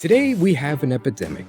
Today we have an epidemic.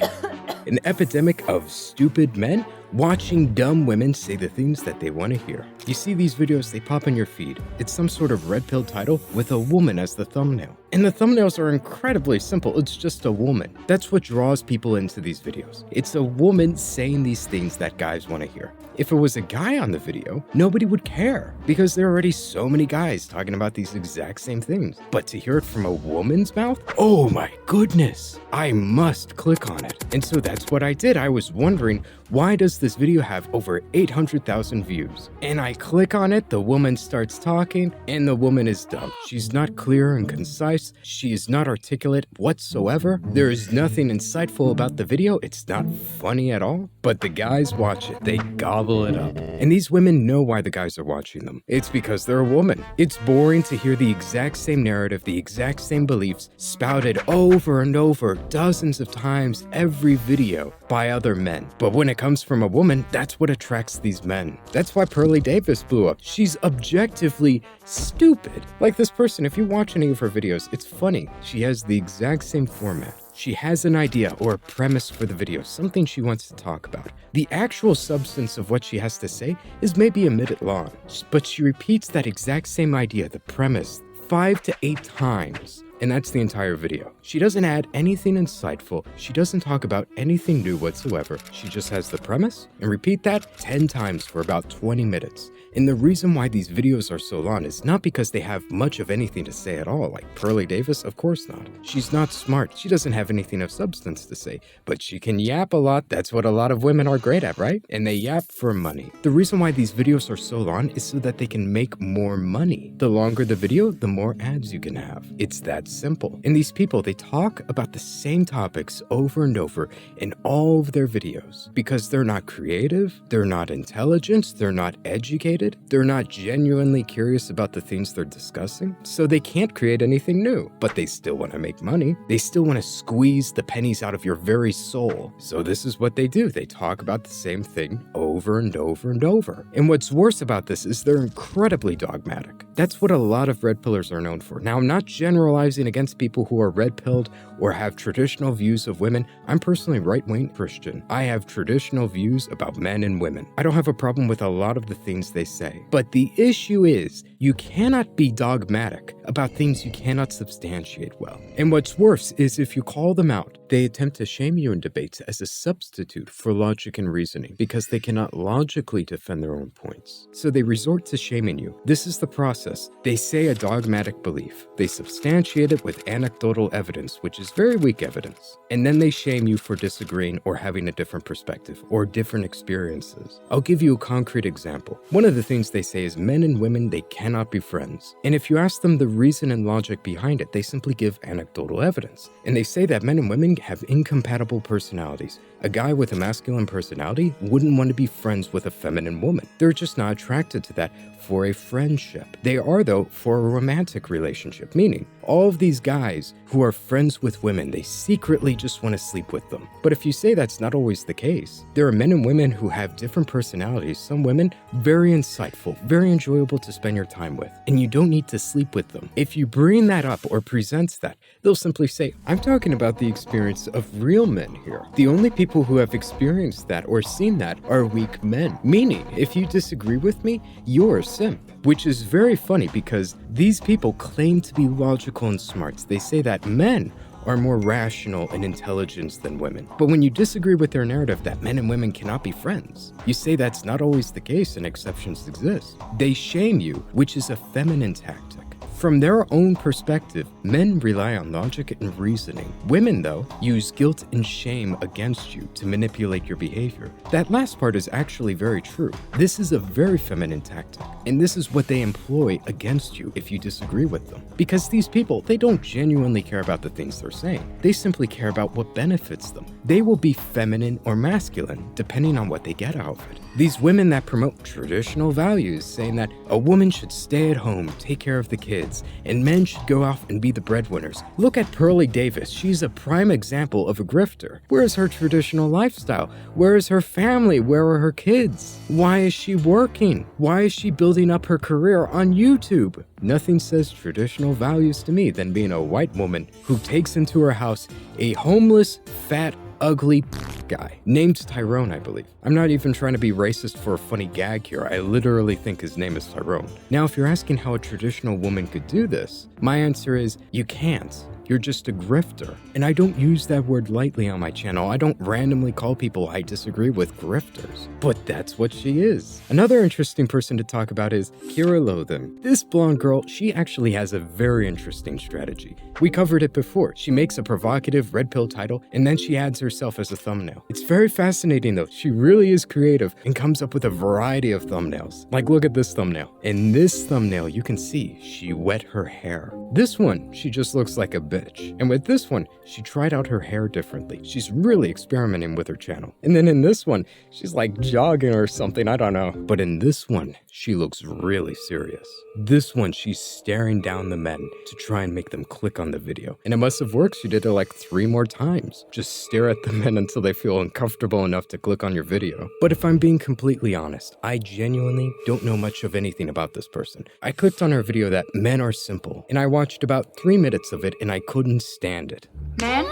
An epidemic of stupid men watching dumb women say the things that they want to hear. You see these videos, they pop in your feed. It's some sort of red pill title with a woman as the thumbnail. And the thumbnails are incredibly simple. It's just a woman. That's what draws people into these videos. It's a woman saying these things that guys want to hear. If it was a guy on the video, nobody would care because there are already so many guys talking about these exact same things. But to hear it from a woman's mouth, oh my goodness, I must click on it. And so that's what I did. I was wondering, why does this video have over 800,000 views? And I click on it, the woman starts talking, and the woman is dumb. She's not clear and concise. She is not articulate whatsoever. There is nothing insightful about the video. It's not funny at all. But the guys watch it. They gobble it up. And these women know why the guys are watching them. It's because they're a woman. It's boring to hear the exact same narrative, the exact same beliefs spouted over and over dozens of times every video by other men. But when it comes from a woman, that's what attracts these men. That's why Pearly Davis blew up. She's objectively stupid. Like this person, if you watch any of her videos, it's funny. She has the exact same format. She has an idea or a premise for the video, something she wants to talk about. The actual substance of what she has to say is maybe a minute long, but she repeats that exact same idea, the premise, 5 to 8 times. And that's the entire video. She doesn't add anything insightful. She doesn't talk about anything new whatsoever. She just has the premise and repeat that 10 times for about 20 minutes. And the reason why these videos are so long is not because they have much of anything to say at all, like Pearly Davis, of course not. She's not smart. She doesn't have anything of substance to say, but she can yap a lot. That's what a lot of women are great at, right? And they yap for money. The reason why these videos are so long is so that they can make more money. The longer the video, the more ads you can have. It's that simple. And these people, they talk about the same topics over and over in all of their videos because they're not creative, they're not intelligent, they're not educated, they're not genuinely curious about the things they're discussing, so they can't create anything new, but they still want to make money. They still want to squeeze the pennies out of your very soul. So this is what they do. They talk about the same thing over and over and over. And what's worse about this is they're incredibly dogmatic. That's what a lot of red pillers are known for. Now, I'm not generalizing against people who are red-pilled or have traditional views of women. I'm personally right-wing Christian. I have traditional views about men and women. I don't have a problem with a lot of the things they say. But the issue is, you cannot be dogmatic about things you cannot substantiate well. And what's worse is if you call them out, they attempt to shame you in debates as a substitute for logic and reasoning because they cannot logically defend their own points. So they resort to shaming you. This is the process. They say a dogmatic belief. They substantiate it with anecdotal evidence, which is very weak evidence. And then they shame you for disagreeing or having a different perspective or different experiences. I'll give you a concrete example. One of the things they say is men and women, they cannot be friends. And if you ask them the reason and logic behind it, they simply give anecdotal evidence. And they say that men and women have incompatible personalities. A guy with a masculine personality wouldn't want to be friends with a feminine woman. They're just not attracted to that for a friendship. They are, though, for a romantic relationship, meaning all of these guys who are friends with women, they secretly just want to sleep with them. But if you say that's not always the case, there are men and women who have different personalities. Some women, very insightful, very enjoyable to spend your time with, and you don't need to sleep with them. If you bring that up or present that, they'll simply say, I'm talking about the experience of real men here. The only people who have experienced that or seen that are weak men. Meaning, if you disagree with me, you're a simp. Which is very funny because these people claim to be logical and smart. They say that men are more rational and intelligent than women. But when you disagree with their narrative that men and women cannot be friends, you say that's not always the case and exceptions exist. They shame you, which is a feminine tactic. From their own perspective, men rely on logic and reasoning. Women, though, use guilt and shame against you to manipulate your behavior. That last part is actually very true. This is a very feminine tactic, and this is what they employ against you if you disagree with them. Because these people, they don't genuinely care about the things they're saying. They simply care about what benefits them. They will be feminine or masculine, depending on what they get out of it. These women that promote traditional values, saying that a woman should stay at home, take care of the kids, kids, and men should go off and be the breadwinners. Look at Pearly Davis. She's a prime example of a grifter. Where is her traditional lifestyle? Where is her family? Where are her kids? Why is she working? Why is she building up her career on YouTube? Nothing says traditional values to me than being a white woman who takes into her house a homeless, fat, ugly guy named Tyrone, I believe. I'm not even trying to be racist for a funny gag here. I literally think his name is Tyrone. Now, if you're asking how a traditional woman could do this, my answer is you can't. You're just a grifter. And I don't use that word lightly on my channel. I don't randomly call people I disagree with grifters. But that's what she is. Another interesting person to talk about is Keira Lhotan. This blonde girl, she actually has a very interesting strategy. We covered it before. She makes a provocative red pill title and then she adds herself as a thumbnail. It's very fascinating though. She really is creative and comes up with a variety of thumbnails. Like, look at this thumbnail. In this thumbnail, you can see she wet her hair. This one, she just looks like a bitch. And with this one, she tried out her hair differently. She's really experimenting with her channel. And then in this one, she's like jogging or something, I don't know. But in this one, she looks really serious. This one, she's staring down the men to try and make them click on the video. And it must have worked. She did it like 3 more times. Just stare at the men until they feel uncomfortable enough to click on your video. But if I'm being completely honest, I genuinely don't know much of anything about this person. I clicked on her video that men are simple, and I watched about 3 minutes of it and I couldn't stand it. Man,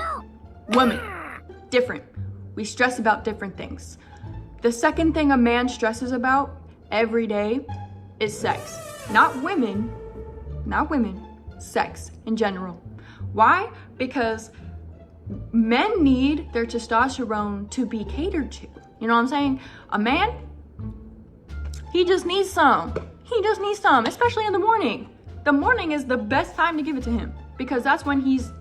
woman, different. We stress about different things. The second thing a man stresses about every day is sex. Not women, sex in general. Why? Because men need their testosterone to be catered to. You know what I'm saying? A man, he just needs some. He just needs some, especially in the morning. The morning is the best time to give it to him because that's when he's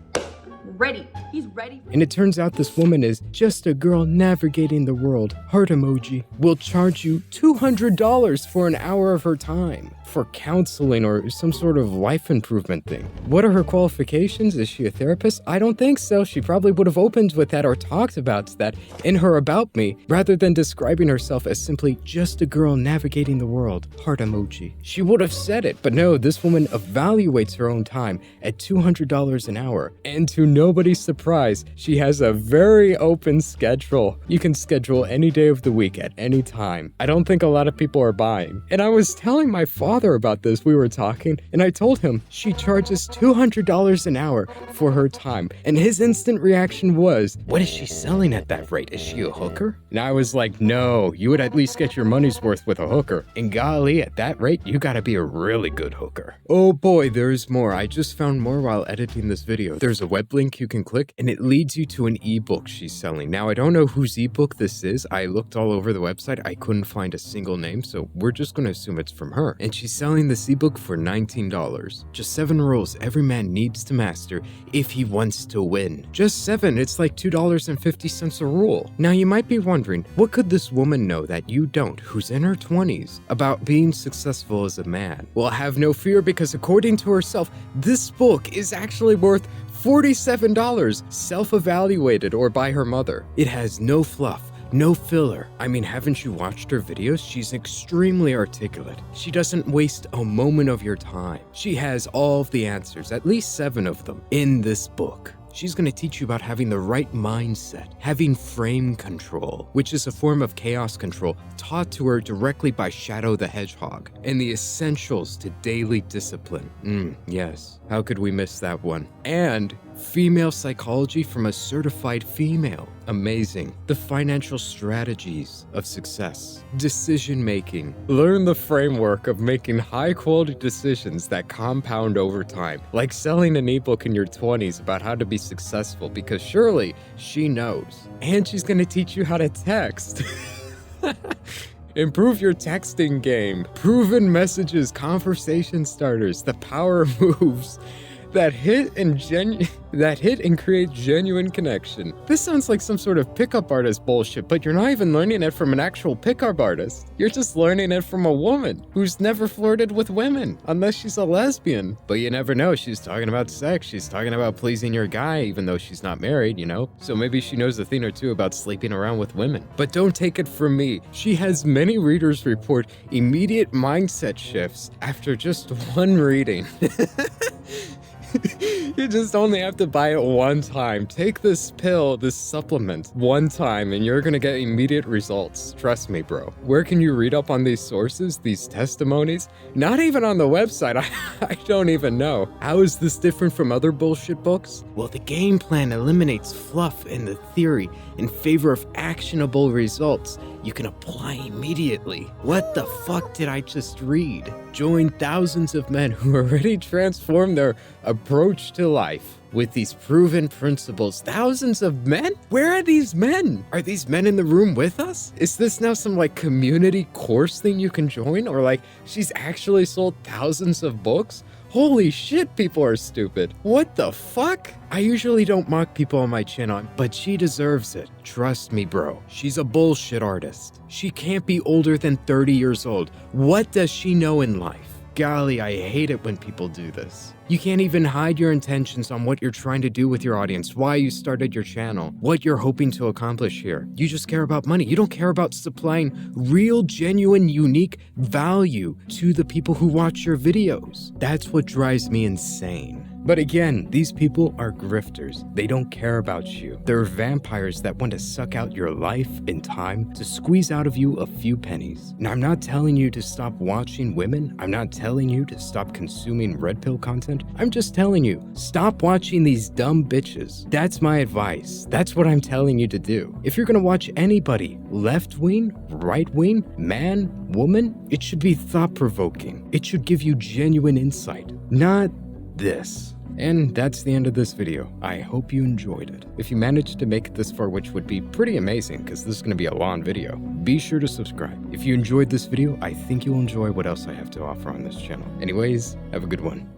ready. He's ready. And it turns out this woman is just a girl navigating the world. Heart emoji. Will charge you $200 for an hour of her time for counseling or some sort of life improvement thing. What are her qualifications? Is she a therapist? I don't think so. She probably would have opened with that or talked about that in her About Me rather than describing herself as simply just a girl navigating the world. Heart emoji. She would have said it, but no, this woman evaluates her own time at $200 an hour. And to nobody's surprise, she has a very open schedule. You can schedule any day of the week at any time. I don't think a lot of people are buying. And I was telling my father about this. We were talking and I told him she charges $200 an hour for her time. And his instant reaction was, what is she selling at that rate? Is she a hooker? And I was like, no, you would at least get your money's worth with a hooker. And golly, at that rate, you gotta be a really good hooker. Oh boy, there's more. I just found more while editing this video. There's a web link you can click and it leads you to an ebook she's selling. Now, I don't know whose ebook this is. I looked all over the website. I couldn't find a single name, so we're just gonna assume it's from her. And she's selling this ebook for $19. Just 7 rules every man needs to master if he wants to win. Just 7, it's like $2.50 a rule. Now, you might be wondering, what could this woman know that you don't, who's in her 20s, about being successful as a man? Well, have no fear because according to herself, this book is actually worth $47, self-evaluated or by her mother. It has no fluff, no filler. I mean, haven't you watched her videos? She's extremely articulate. She doesn't waste a moment of your time. She has all of the answers, at least 7 of them, in this book. She's going to teach you about having the right mindset, having frame control, which is a form of chaos control taught to her directly by Shadow the Hedgehog, and the essentials to daily discipline. Yes, how could we miss that one? And female psychology from a certified female. Amazing. The financial strategies of success. Decision making. Learn the framework of making high quality decisions that compound over time. Like selling an ebook in your 20s about how to be successful, because surely she knows. And she's gonna teach you how to text. Improve your texting game. Proven messages, conversation starters, the power moves. that hit and create genuine connection. This sounds like some sort of pickup artist bullshit, but you're not even learning it from an actual pickup artist. You're just learning it from a woman who's never flirted with women, unless she's a lesbian. But you never know, she's talking about sex, she's talking about pleasing your guy, even though she's not married, you know? So maybe she knows a thing or two about sleeping around with women. But don't take it from me, she has many readers report immediate mindset shifts after just one reading. You just only have to buy it one time. Take this pill, this supplement, one time, and you're gonna get immediate results. Trust me, bro. Where can you read up on these sources, these testimonies? Not even on the website. I don't even know. How is this different from other bullshit books? Well, the game plan eliminates fluff and the theory in favor of actionable results you can apply immediately. What the fuck did I just read? Join thousands of men who already transformed their approach to life with these proven principles. Thousands of men? Where are these men? Are these men in the room with us? Is this now some like community course thing you can join? Or like she's actually sold thousands of books? Holy shit, people are stupid. What the fuck? I usually don't mock people on my channel, but she deserves it. Trust me, bro. She's a bullshit artist. She can't be older than 30 years old. What does she know in life? Golly, I hate it when people do this. You can't even hide your intentions on what you're trying to do with your audience, why you started your channel, what you're hoping to accomplish here. You just care about money. You don't care about supplying real, genuine, unique value to the people who watch your videos. That's what drives me insane. But again, these people are grifters. They don't care about you. They're vampires that want to suck out your life and time to squeeze out of you a few pennies. Now, I'm not telling you to stop watching women. I'm not telling you to stop consuming red pill content. I'm just telling you, stop watching these dumb bitches. That's my advice. That's what I'm telling you to do. If you're gonna watch anybody, left wing, right wing, man, woman, it should be thought-provoking. It should give you genuine insight, not this. And that's the end of this video. I hope you enjoyed it. If you managed to make it this far, which would be pretty amazing because this is going to be a long video, be sure to subscribe. If you enjoyed this video, I think you'll enjoy what else I have to offer on this channel. Anyways, have a good one.